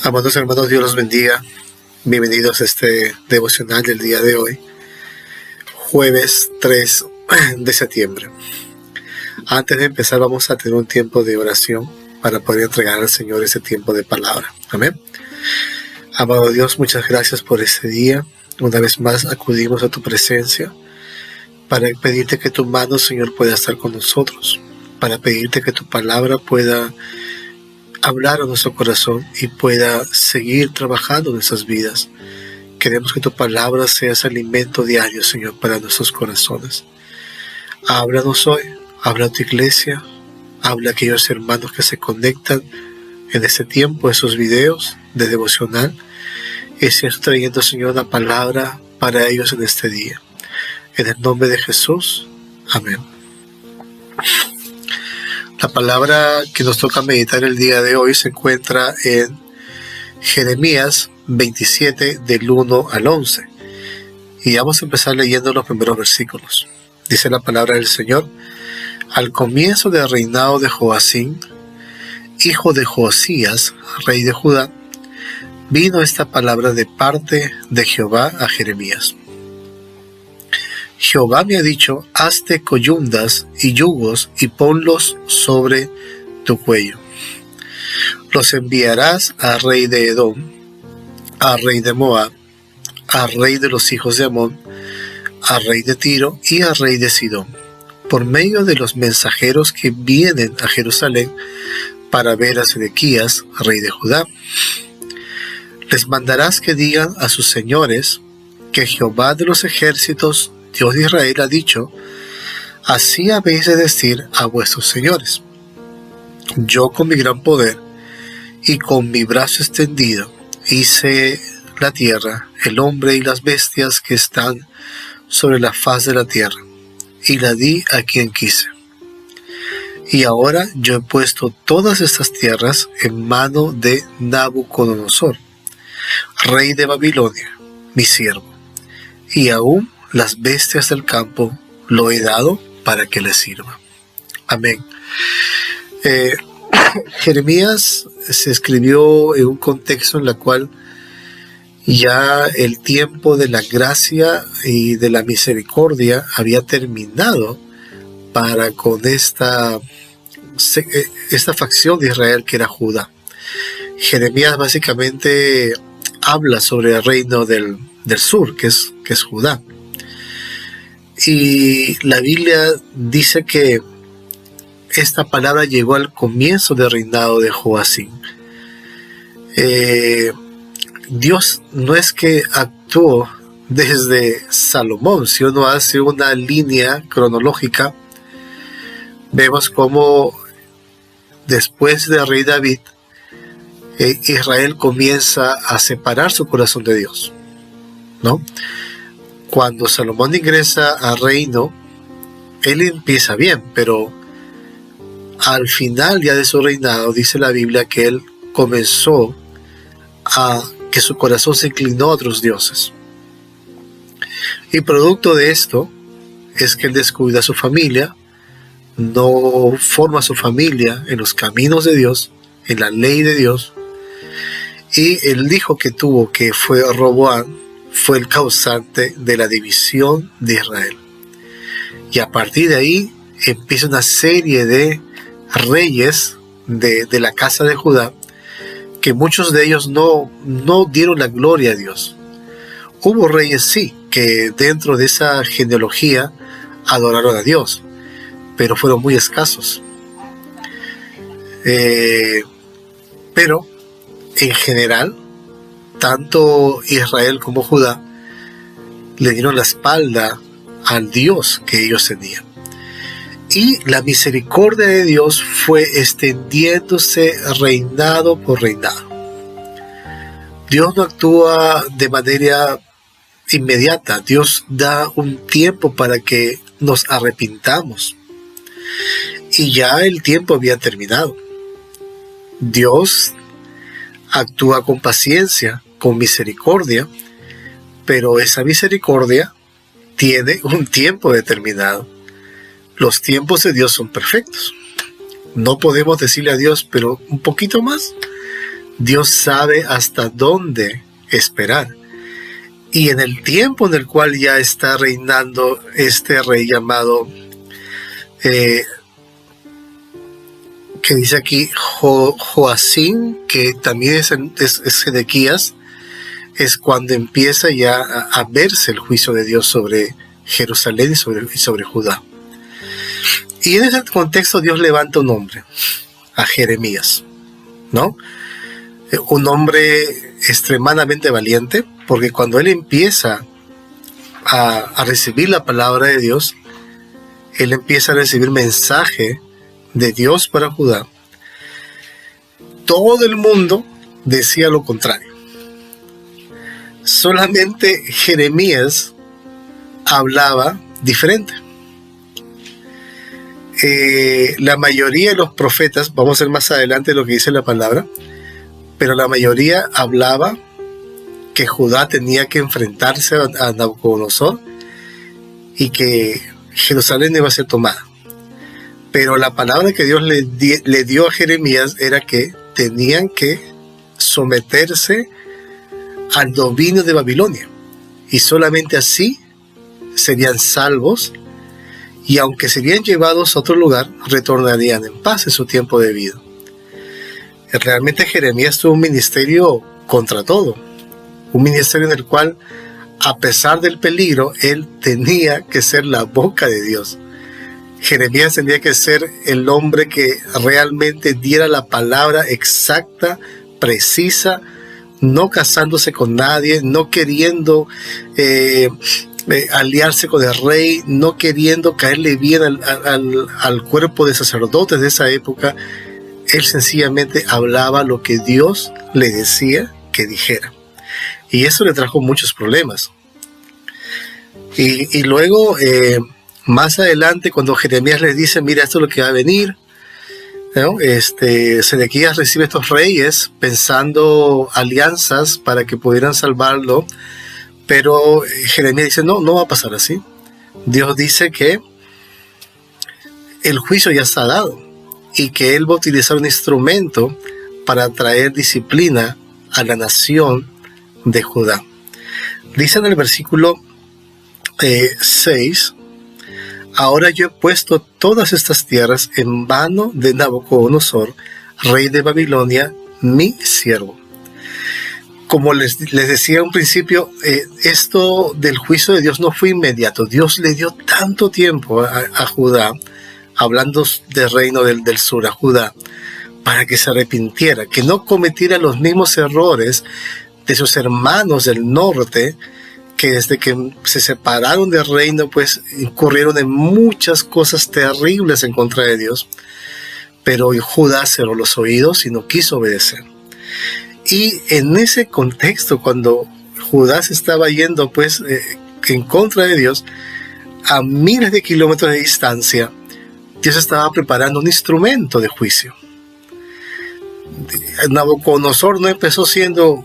Amados hermanos, Dios los bendiga. Bienvenidos a este devocional del día de hoy, jueves 3 de septiembre. Antes de empezar, vamos a tener un tiempo de oración para poder entregar al Señor ese tiempo de palabra. Amén. Amado Dios, muchas gracias por este día. Una vez más acudimos a tu presencia para pedirte que tu mano, Señor, pueda estar con nosotros, para pedirte que tu palabra pueda hablar a nuestro corazón y pueda seguir trabajando en nuestras vidas. Queremos que tu palabra sea ese alimento diario, Señor, para nuestros corazones. Háblanos hoy, habla a tu iglesia, habla a aquellos hermanos que se conectan en este tiempo, esos videos de devocional, y seas trayendo, Señor, una palabra para ellos en este día. En el nombre de Jesús, amén. La palabra que nos toca meditar el día de hoy se encuentra en Jeremías 27, del 1 al 11. Y vamos a empezar leyendo los primeros versículos. Dice la palabra del Señor: al comienzo del reinado de Joacim, hijo de Josías, rey de Judá, vino esta palabra de parte de Jehová a Jeremías. Jehová me ha dicho: hazte coyundas y yugos y ponlos sobre tu cuello. Los enviarás al rey de Edom, al rey de Moab, al rey de los hijos de Amón, al rey de Tiro y al rey de Sidón, por medio de los mensajeros que vienen a Jerusalén para ver a Sedequías, rey de Judá. Les mandarás que digan a sus señores que Jehová de los ejércitos, Dios de Israel, ha dicho: así habéis de decir a vuestros señores: yo con mi gran poder y con mi brazo extendido hice la tierra, el hombre y las bestias que están sobre la faz de la tierra, y la di a quien quise. Y ahora yo he puesto todas estas tierras en mano de Nabucodonosor, rey de Babilonia, mi siervo, y aún las bestias del campo lo he dado para que les sirva. Amén. Jeremías se escribió en un contexto en el cual ya el tiempo de la gracia y de la misericordia había terminado para con esta facción de Israel que era Judá. Jeremías básicamente habla sobre el reino del sur, que es Judá. Y la Biblia dice que esta palabra llegó al comienzo del reinado de Joacim. Dios no es que actuó desde Salomón. Si uno hace una línea cronológica, vemos cómo después del rey David, Israel comienza a separar su corazón de Dios, ¿no? Cuando Salomón ingresa al reino, él empieza bien, pero al final ya de su reinado, dice la Biblia que él comenzó a que su corazón se inclinó a otros dioses. Y producto de esto es que él descuida a su familia, no forma su familia en los caminos de Dios, en la ley de Dios, y el hijo que tuvo, que fue Roboam, fue el causante de la división de Israel. Y a partir de ahí empieza una serie de reyes de la casa de Judá, que muchos de ellos no dieron la gloria a Dios. Hubo reyes, sí, que dentro de esa genealogía adoraron a Dios, pero fueron muy escasos. Pero en general, tanto Israel como Judá le dieron la espalda al Dios que ellos tenían. Y la misericordia de Dios fue extendiéndose reinado por reinado. Dios no actúa de manera inmediata. Dios da un tiempo para que nos arrepintamos. Y ya el tiempo había terminado. Dios actúa con paciencia, con misericordia, pero esa misericordia tiene un tiempo determinado. Los tiempos de Dios son perfectos. No podemos decirle a Dios, pero un poquito más. Dios sabe hasta dónde esperar. Y en el tiempo en el cual ya está reinando este rey llamado, que dice aquí Joacim, que también es Sedequías, es cuando empieza ya a verse el juicio de Dios sobre Jerusalén y sobre Judá. Y en ese contexto Dios levanta un hombre, a Jeremías, ¿no? Un hombre extremadamente valiente, porque cuando él empieza a recibir la palabra de Dios, él empieza a recibir mensaje de Dios para Judá. Todo el mundo decía lo contrario. Solamente Jeremías hablaba diferente. La mayoría de los profetas, vamos a ver más adelante lo que dice la palabra, pero la mayoría hablaba que Judá tenía que enfrentarse a Nabucodonosor y que Jerusalén iba a ser tomada. Pero la palabra que Dios le dio a Jeremías era que tenían que someterse al dominio de Babilonia, y solamente así serían salvos, y aunque serían llevados a otro lugar, retornarían en paz en su tiempo de vida. Realmente Jeremías tuvo un ministerio contra todo, un ministerio en el cual, a pesar del peligro, él tenía que ser la boca de Dios. Jeremías tenía que ser el hombre que realmente diera la palabra exacta, precisa, no casándose con nadie, no queriendo aliarse con el rey, no queriendo caerle bien al cuerpo de sacerdotes de esa época. Él sencillamente hablaba lo que Dios le decía que dijera. Y eso le trajo muchos problemas. Y luego, más adelante, cuando Jeremías le dice, mira, esto es lo que va a venir, ¿no? Sedequías recibe estos reyes pensando alianzas para que pudieran salvarlo, pero Jeremías dice, no va a pasar así. Dios dice que el juicio ya está dado y que Él va a utilizar un instrumento para traer disciplina a la nación de Judá. Dice en el versículo 6, ahora yo he puesto todas estas tierras en mano de Nabucodonosor, rey de Babilonia, mi siervo. Como les decía un principio, esto del juicio de Dios no fue inmediato. Dios le dio tanto tiempo a Judá, hablando del reino del sur, a Judá, para que se arrepintiera, que no cometiera los mismos errores de sus hermanos del norte, que desde que se separaron del reino, pues incurrieron en muchas cosas terribles en contra de Dios. Pero Judá cerró los oídos y no quiso obedecer. Y en ese contexto, cuando Judá se estaba yendo pues en contra de Dios, a miles de kilómetros de distancia, Dios estaba preparando un instrumento de juicio. Nabucodonosor no empezó siendo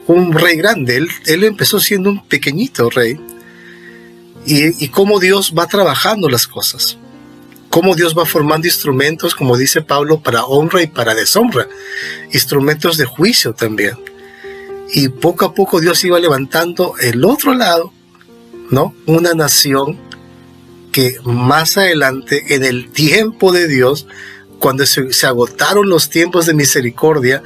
un rey grande, él empezó siendo un pequeñito rey. Y cómo Dios va trabajando las cosas, cómo Dios va formando instrumentos, como dice Pablo, para honra y para deshonra, instrumentos de juicio también. Y poco a poco Dios iba levantando el otro lado, ¿no? Una nación que más adelante, en el tiempo de Dios, cuando se agotaron los tiempos de misericordia,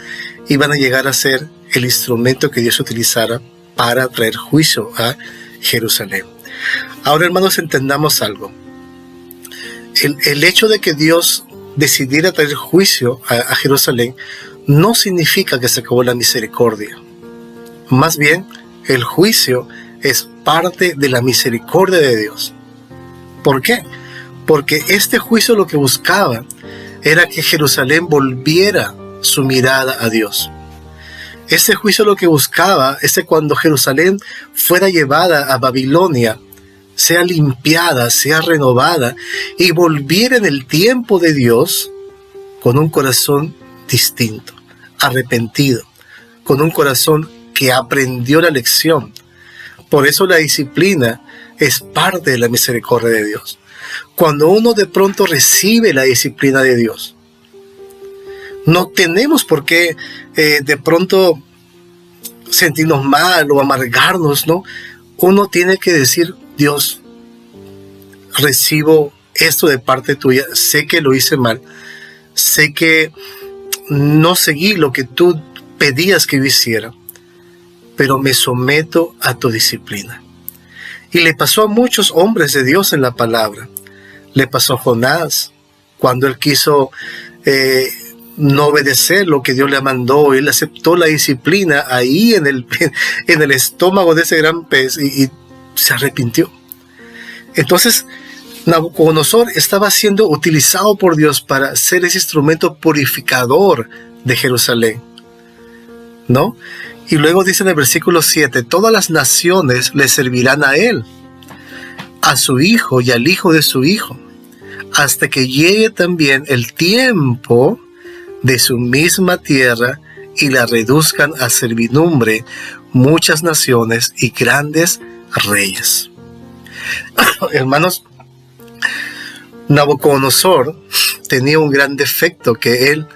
iban a llegar a ser el instrumento que Dios utilizara para traer juicio a Jerusalén. Ahora, hermanos, entendamos algo. El hecho de que Dios decidiera traer juicio a Jerusalén no significa que se acabó la misericordia. Más bien, el juicio es parte de la misericordia de Dios. ¿Por qué? Porque este juicio lo que buscaba era que Jerusalén volviera su mirada a Dios. Este juicio lo que buscaba es que cuando Jerusalén fuera llevada a Babilonia, sea limpiada, sea renovada y volviera en el tiempo de Dios con un corazón distinto, arrepentido, con un corazón que aprendió la lección. Por eso la disciplina es parte de la misericordia de Dios. Cuando uno de pronto recibe la disciplina de Dios, no tenemos por qué de pronto sentirnos mal o amargarnos, ¿no? Uno tiene que decir, Dios, recibo esto de parte tuya, sé que lo hice mal, sé que no seguí lo que tú pedías que yo hiciera, pero me someto a tu disciplina. Y le pasó a muchos hombres de Dios en la palabra. Le pasó a Jonás, cuando él quiso no obedecer lo que Dios le mandó. Él aceptó la disciplina ahí en el estómago de ese gran pez y se arrepintió. Entonces, Nabucodonosor estaba siendo utilizado por Dios para ser ese instrumento purificador de Jerusalén, ¿no? Y luego dice en el versículo 7, todas las naciones le servirán a él, a su hijo y al hijo de su hijo, hasta que llegue también el tiempo de su misma tierra y la reduzcan a servidumbre muchas naciones y grandes reyes. Hermanos, Nabucodonosor tenía un gran defecto, que él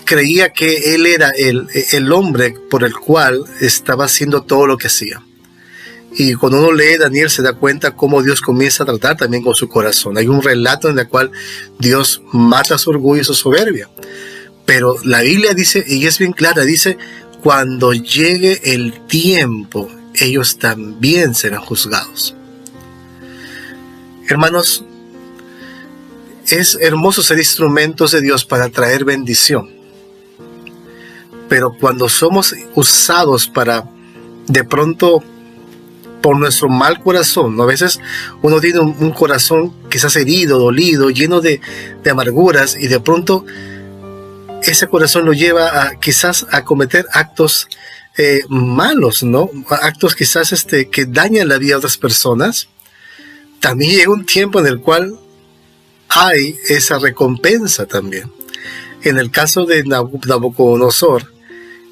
creía que él era el hombre por el cual estaba haciendo todo lo que hacía. Y cuando uno lee Daniel se da cuenta cómo Dios comienza a tratar también con su corazón. Hay un relato en el cual Dios mata su orgullo y su soberbia. Pero la Biblia dice, y es bien clara, dice, cuando llegue el tiempo, ellos también serán juzgados. Hermanos, es hermoso ser instrumentos de Dios para traer bendición. Pero cuando somos usados para, de pronto, por nuestro mal corazón, ¿no? A veces uno tiene un corazón quizás herido, dolido, lleno de amarguras, y de pronto ese corazón lo lleva quizás a cometer actos malos, ¿no? Actos quizás que dañan la vida de otras personas. También llega un tiempo en el cual hay esa recompensa también. En el caso de Nabucodonosor,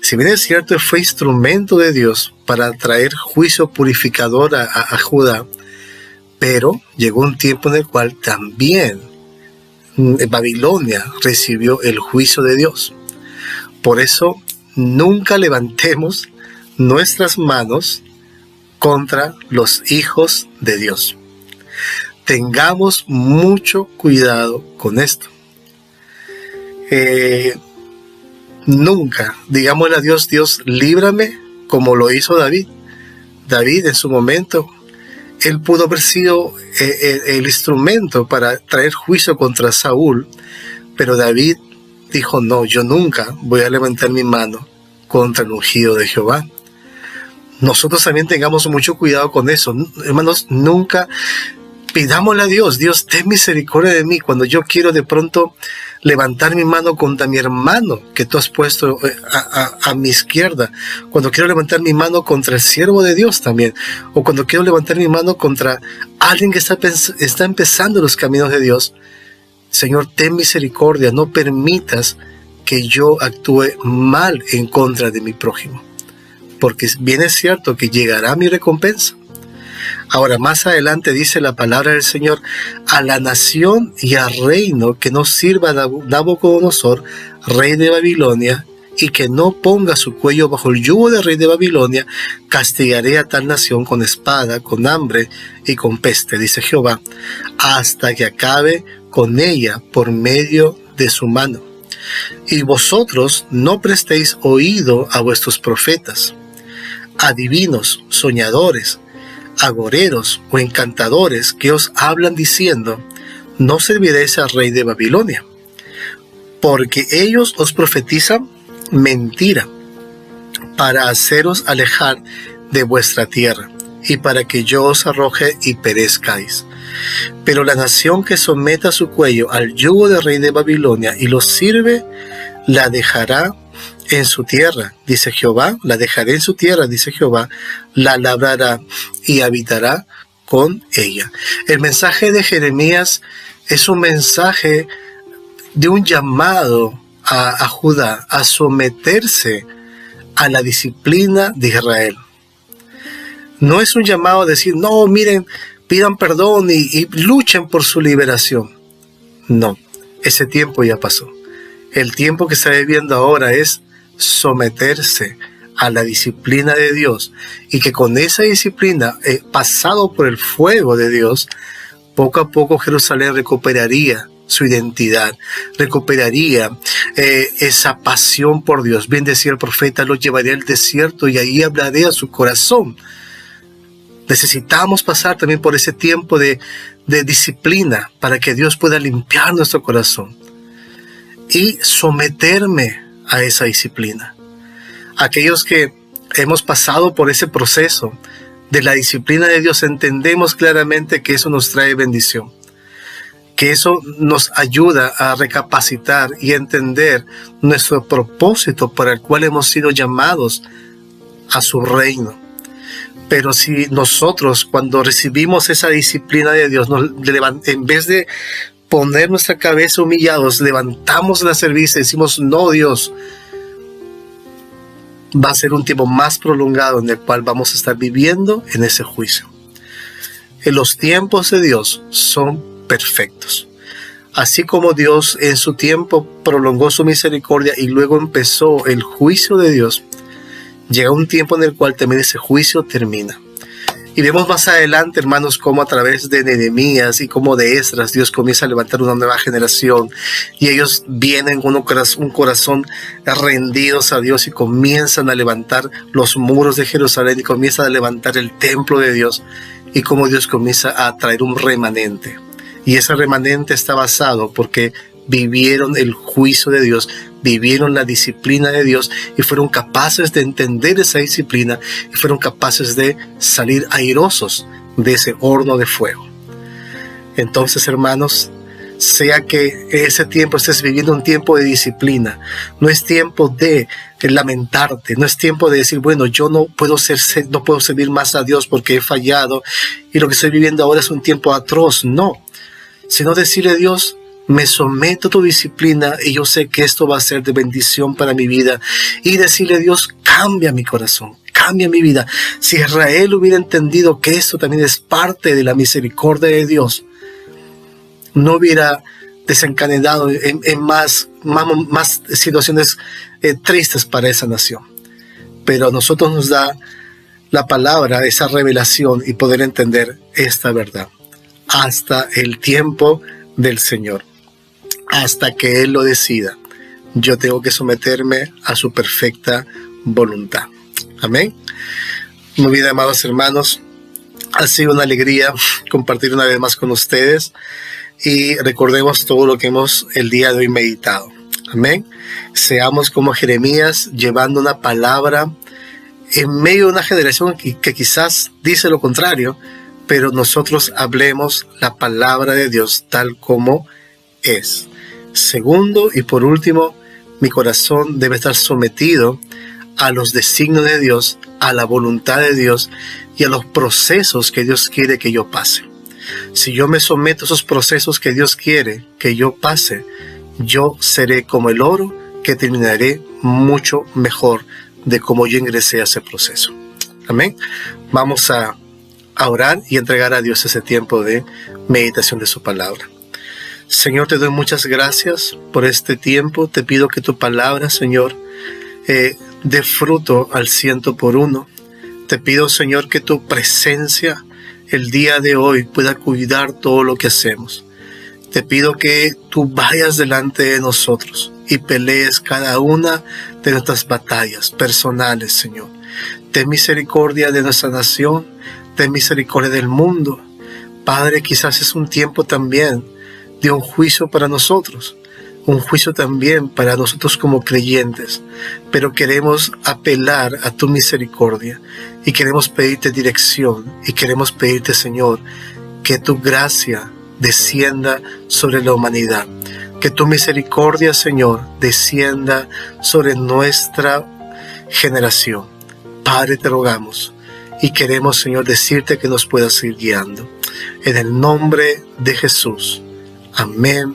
si bien es cierto, él fue instrumento de Dios para traer juicio purificador a Judá, pero llegó un tiempo en el cual también Babilonia recibió el juicio de Dios. Por eso, nunca levantemos nuestras manos contra los hijos de Dios. Tengamos mucho cuidado con esto. Nunca, digámosle a Dios, Dios, líbrame, como lo hizo David. David en su momento, él pudo haber sido el instrumento para traer juicio contra Saúl, pero David dijo, no, yo nunca voy a levantar mi mano contra el ungido de Jehová. Nosotros también tengamos mucho cuidado con eso. Hermanos, nunca pidámosle a Dios, Dios, ten misericordia de mí cuando yo quiero de pronto levantar mi mano contra mi hermano que tú has puesto a mi izquierda, cuando quiero levantar mi mano contra el siervo de Dios también, o cuando quiero levantar mi mano contra alguien que está empezando los caminos de Dios. Señor, ten misericordia, no permitas que yo actúe mal en contra de mi prójimo, porque bien es cierto que llegará mi recompensa. Ahora, más adelante dice la palabra del Señor, a la nación y al reino que no sirva a Nabucodonosor, rey de Babilonia, y que no ponga su cuello bajo el yugo del rey de Babilonia, castigaré a tal nación con espada, con hambre y con peste, dice Jehová, hasta que acabe con ella por medio de su mano. Y vosotros no prestéis oído a vuestros profetas, adivinos, soñadores, agoreros o encantadores que os hablan diciendo, no serviréis al rey de Babilonia, porque ellos os profetizan mentira para haceros alejar de vuestra tierra y para que yo os arroje y perezcáis. Pero la nación que someta su cuello al yugo del rey de Babilonia y los sirve, la dejará en su tierra, dice Jehová, la dejaré en su tierra, dice Jehová, la labrará y habitará con ella. El mensaje de Jeremías es un mensaje de un llamado a Judá a someterse a la disciplina de Israel. No es un llamado a decir, no, miren, pidan perdón y luchen por su liberación. No, ese tiempo ya pasó. El tiempo que está viviendo ahora es someterse a la disciplina de Dios, y que con esa disciplina, pasado por el fuego de Dios, poco a poco Jerusalén recuperaría su identidad, recuperaría esa pasión por Dios. Bien decía el profeta, lo llevaré al desierto y ahí hablaré a su corazón. Necesitamos pasar también por ese tiempo de disciplina para que Dios pueda limpiar nuestro corazón y someterme a esa disciplina. Aquellos que hemos pasado por ese proceso de la disciplina de Dios, entendemos claramente que eso nos trae bendición, que eso nos ayuda a recapacitar y entender nuestro propósito para el cual hemos sido llamados a su reino. Pero si nosotros, cuando recibimos esa disciplina de Dios, en vez de poner nuestra cabeza humillados, levantamos la cerviz y decimos, no, Dios, va a ser un tiempo más prolongado en el cual vamos a estar viviendo en ese juicio. Los tiempos de Dios son perfectos. Así como Dios en su tiempo prolongó su misericordia y luego empezó el juicio de Dios, llega un tiempo en el cual también ese juicio termina. Y vemos más adelante, hermanos, cómo a través de Nehemías y como de Esdras, Dios comienza a levantar una nueva generación. Y ellos vienen con un corazón rendidos a Dios y comienzan a levantar los muros de Jerusalén y comienzan a levantar el templo de Dios. Y cómo Dios comienza a traer un remanente. Y ese remanente está basado porque vivieron el juicio de Dios, vivieron la disciplina de Dios y fueron capaces de entender esa disciplina y fueron capaces de salir airosos de ese horno de fuego. Entonces, hermanos, sea que ese tiempo estés viviendo un tiempo de disciplina, no es tiempo de lamentarte, no es tiempo de decir, bueno, yo no puedo servir más a Dios porque he fallado y lo que estoy viviendo ahora es un tiempo atroz. No, sino decirle a Dios, me someto a tu disciplina y yo sé que esto va a ser de bendición para mi vida. Y decirle a Dios, cambia mi corazón, cambia mi vida. Si Israel hubiera entendido que esto también es parte de la misericordia de Dios, no hubiera desencadenado en más situaciones tristes para esa nación. Pero a nosotros nos da la palabra, esa revelación y poder entender esta verdad. Hasta el tiempo del Señor. Hasta que Él lo decida, yo tengo que someterme a su perfecta voluntad. Amén. Muy bien, amados hermanos, ha sido una alegría compartir una vez más con ustedes y recordemos todo lo que hemos el día de hoy meditado. Amén. Seamos como Jeremías, llevando una palabra en medio de una generación que quizás dice lo contrario, pero nosotros hablemos la palabra de Dios tal como es. Segundo y por último, mi corazón debe estar sometido a los designios de Dios, a la voluntad de Dios y a los procesos que Dios quiere que yo pase. Si yo me someto a esos procesos que Dios quiere que yo pase, yo seré como el oro, que terminaré mucho mejor de cómo yo ingresé a ese proceso. Amén. Vamos a orar y entregar a Dios ese tiempo de meditación de su palabra. Señor, te doy muchas gracias por este tiempo. Te pido que tu palabra, Señor, dé fruto al 100%. Te pido, Señor, que tu presencia el día de hoy pueda cuidar todo lo que hacemos. Te pido que tú vayas delante de nosotros y pelees cada una de nuestras batallas personales, Señor. Ten misericordia de nuestra nación, ten misericordia del mundo. Padre, quizás es un tiempo también de un juicio para nosotros, un juicio también para nosotros como creyentes, pero queremos apelar a tu misericordia y queremos pedirte dirección y queremos pedirte, Señor, que tu gracia descienda sobre la humanidad, que tu misericordia, Señor, descienda sobre nuestra generación. Padre, te rogamos y queremos, Señor, decirte que nos puedas ir guiando. En el nombre de Jesús. Amén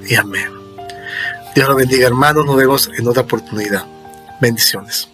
y amén. Dios los bendiga, hermanos. Nos vemos en otra oportunidad. Bendiciones.